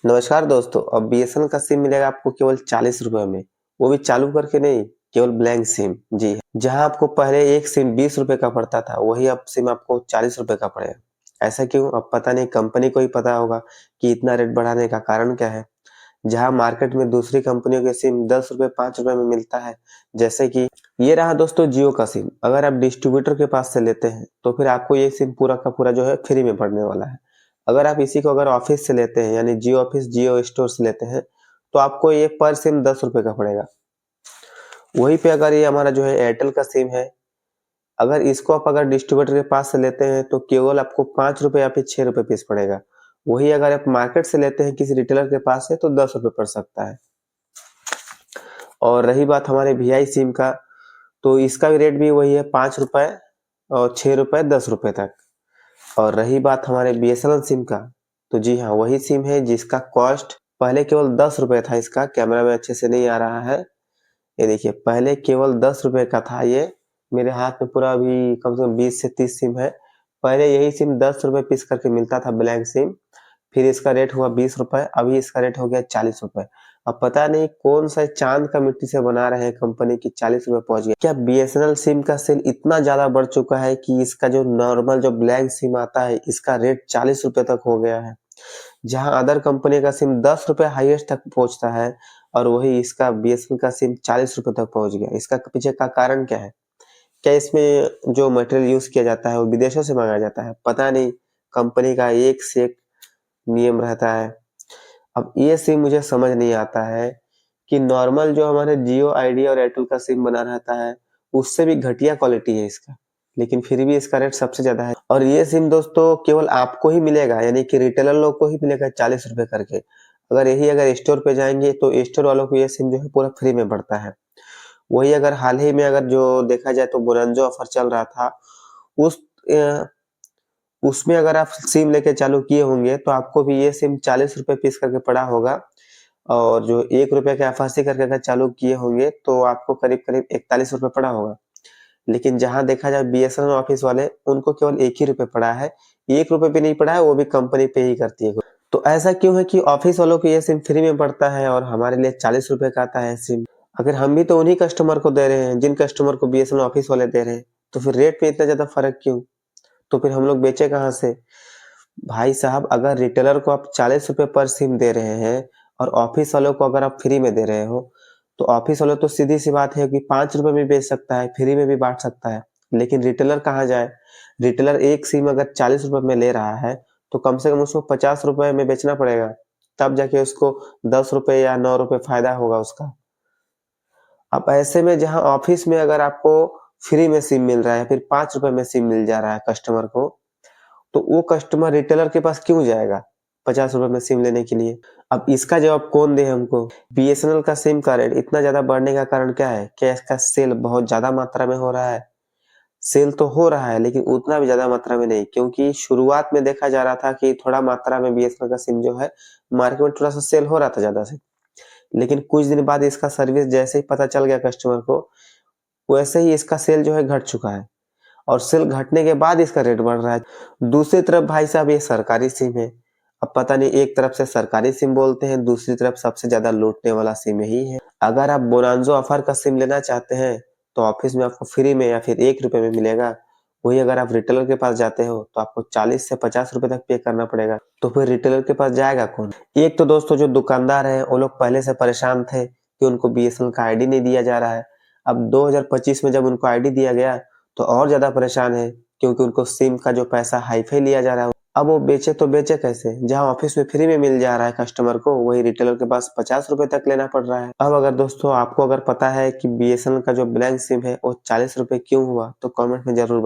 नमस्कार दोस्तों, अब बीएसएनएल का सिम मिलेगा आपको केवल 40 रुपए में। वो भी चालू करके नहीं, केवल ब्लैंक सिम। जी, जहां आपको पहले एक सिम 20 रुपए का पड़ता था, वही अब सिम आपको 40 रुपए का पड़ेगा। ऐसा क्यों? अब पता नहीं, कंपनी को ही पता होगा कि इतना रेट बढ़ाने का कारण क्या है। जहां मार्केट में दूसरी कंपनियों के सिम 10 रुपए 5 रुपए में मिलता है, जैसे कि ये रहा दोस्तों जियो का सिम। अगर आप डिस्ट्रीब्यूटर के पास से लेते हैं तो फिर आपको ये सिम पूरा का पूरा जो है फ्री में पड़ने वाला है। अगर आप इसी को अगर ऑफिस से लेते हैं, यानी जियो ऑफिस जियो स्टोर से लेते हैं, तो आपको ये पर सिम 10 रुपए का पड़ेगा। वहीं पे अगर ये हमारा जो है एयरटेल का सिम है, अगर इसको आप अगर डिस्ट्रीब्यूटर के पास से लेते हैं तो केवल आपको 5 रुपए या फिर 6 रुपए पीस पड़ेगा। वही अगर आप मार्केट से लेते हैं किसी रिटेलर के पास से, तो 10 रुपए पड़ सकता है। और रही बात हमारे वीआई सिम का, तो इसका भी रेट भी वही है, 5 रुपए और 6 रुपए 10 रुपए तक। और रही बात हमारे बीएसएनएल सिम का, तो जी हाँ, वही सिम है जिसका कॉस्ट पहले केवल 10 रुपए था। इसका कैमरा में अच्छे से नहीं आ रहा है, ये देखिए, पहले केवल 10 रुपए का था। ये मेरे हाथ में पूरा अभी कम से कम 20 से 30 सिम है। पहले यही सिम 10 रुपए पीस करके मिलता था, ब्लैंक सिम। फिर इसका रेट हुआ 20 रुपए, अभी इसका रेट हो गया 40 रुपए। अब पता नहीं कौन सा चांद का मिट्टी से बना रहे हैं कंपनी की 40 रुपए पहुंच गया। क्या बीएसएनएल सिम का सेल इतना ज्यादा बढ़ चुका है कि इसका जो नॉर्मल जो ब्लैंक सिम आता है, इसका रेट 40 रुपए तक हो गया है। जहां अदर कंपनी का सिम 10 रुपए हाईएस्ट तक पहुंचता है, और वही इसका बीएसएनएल का सिम 40 रुपए तक पहुंच गया। इसका पीछे का कारण क्या है? क्या इसमें जो मटेरियल यूज किया जाता है वो विदेशों से मंगाया जाता है? पता नहीं, कंपनी का एक से एक नियम रहता है। अब ये सिम मुझे समझ नहीं आता है कि नॉर्मल जो हमारे जियो आइडिया और एयरटेल का सिम बना रहता है, उससे भी घटिया क्वालिटी है इसका, लेकिन फिर भी इसका रेट सबसे ज्यादा है। और ये सिम दोस्तों केवल आपको ही मिलेगा, यानी कि रिटेलर लोग को ही मिलेगा 40 रुपए करके। अगर स्टोर पे जाएंगे तो स्टोर वालों को ये सिम जो है पूरा फ्री में पड़ता है। वही अगर हाल ही में अगर जो देखा जाए तो बोनंजो ऑफर चल रहा था, उस अ, उसमें अगर आप सिम लेके चालू किए होंगे तो आपको भी ये सिम 40 रुपए पीस करके पड़ा होगा। और जो 1 रुपए के एफआरसी करके अगर चालू किए होंगे तो आपको करीब करीब 41 रुपए पड़ा होगा। लेकिन जहां देखा जाए बीएसएनएल ऑफिस वाले, उनको केवल 1 ही रुपए पड़ा है। 1 रुपए भी नहीं पड़ा है, वो भी कंपनी पे ही करती है। तो ऐसा क्यों है कि ऑफिस वालों को ये सिम फ्री में पड़ता है और हमारे लिए 40 रुपए का आता है सिम? अगर हम भी तो उन्हीं कस्टमर को दे रहे हैं जिन कस्टमर को बीएसएनएल ऑफिस वाले दे रहे हैं, तो फिर रेट में इतना ज्यादा फर्क क्यों? तो फिर हम लोग बेचे कहाँ से? भाई साहब, अगर रिटेलर को आप 40 रुपए पर सिम दे रहे हैं और ऑफिस वालों को अगर आप फ्री में दे रहे हो, तो ऑफिस वालों तो सीधी सी बात है कि 5 रुपए में बेच सकता है, फ्री में भी बांट सकता है। लेकिन रिटेलर कहाँ जाए? रिटेलर एक सिम अगर 40 रुपए में ले रहा है, तो कम से कम उसको 50 रुपए में बेचना पड़ेगा, तब जाके उसको 10 रुपए या 9 रुपए फायदा होगा उसका। अब ऐसे में जहां ऑफिस में अगर आपको फ्री में सिम मिल रहा है, फिर 5 रुपए में सिम मिल जा रहा है कस्टमर को, तो वो कस्टमर रिटेलर के पास क्यों जाएगा 50 रुपए में सिम लेने के लिए? अब इसका जवाब कौन दे हमको? बीएसएनएल का सिम का रेट इतना ज्यादा बढ़ने का कारण क्या है? क्या इसका सेल बहुत ज्यादा मात्रा में हो रहा है? सेल तो हो रहा है, लेकिन उतना भी ज्यादा मात्रा में नहीं, क्योंकि शुरुआत में देखा जा रहा था कि थोड़ा मात्रा में बीएसएनएल का सिम जो है मार्केट में थोड़ा सा सेल हो रहा था ज्यादा से। लेकिन कुछ दिन बाद इसका सर्विस जैसे ही पता चल गया कस्टमर को, वैसे ही इसका सेल जो है घट चुका है। और सेल घटने के बाद इसका रेट बढ़ रहा है। दूसरी तरफ भाई साहब ये सरकारी सिम है। अब पता नहीं, एक तरफ से सरकारी सिम बोलते हैं, दूसरी तरफ सबसे ज्यादा लूटने वाला सिम यही है। अगर आप बोनांजो ऑफर का सिम लेना चाहते हैं तो ऑफिस में आपको फ्री में या फिर 1 रुपए में मिलेगा। वही अगर आप रिटेलर के पास जाते हो तो आपको 40 से 50 रुपए तक पे करना पड़ेगा। तो फिर रिटेलर के पास जाएगा कौन? एक तो दोस्तों जो दुकानदार है वो लोग पहले से परेशान थे कि उनको बीएसएनएल का आईडी नहीं दिया जा रहा है। अब 2025 में जब उनको आईडी दिया गया तो और ज्यादा परेशान है, क्योंकि उनको सिम का जो पैसा हाईफाई लिया जा रहा है। अब वो बेचे तो बेचे कैसे? जहां ऑफिस में फ्री में मिल जा रहा है कस्टमर को, वही रिटेलर के पास 50 रुपए तक लेना पड़ रहा है। अब अगर दोस्तों आपको अगर पता है कि बीएसएनएल का जो ब्लैंक सिम है वो 40 रुपए क्यों हुआ, तो कमेंट में जरूर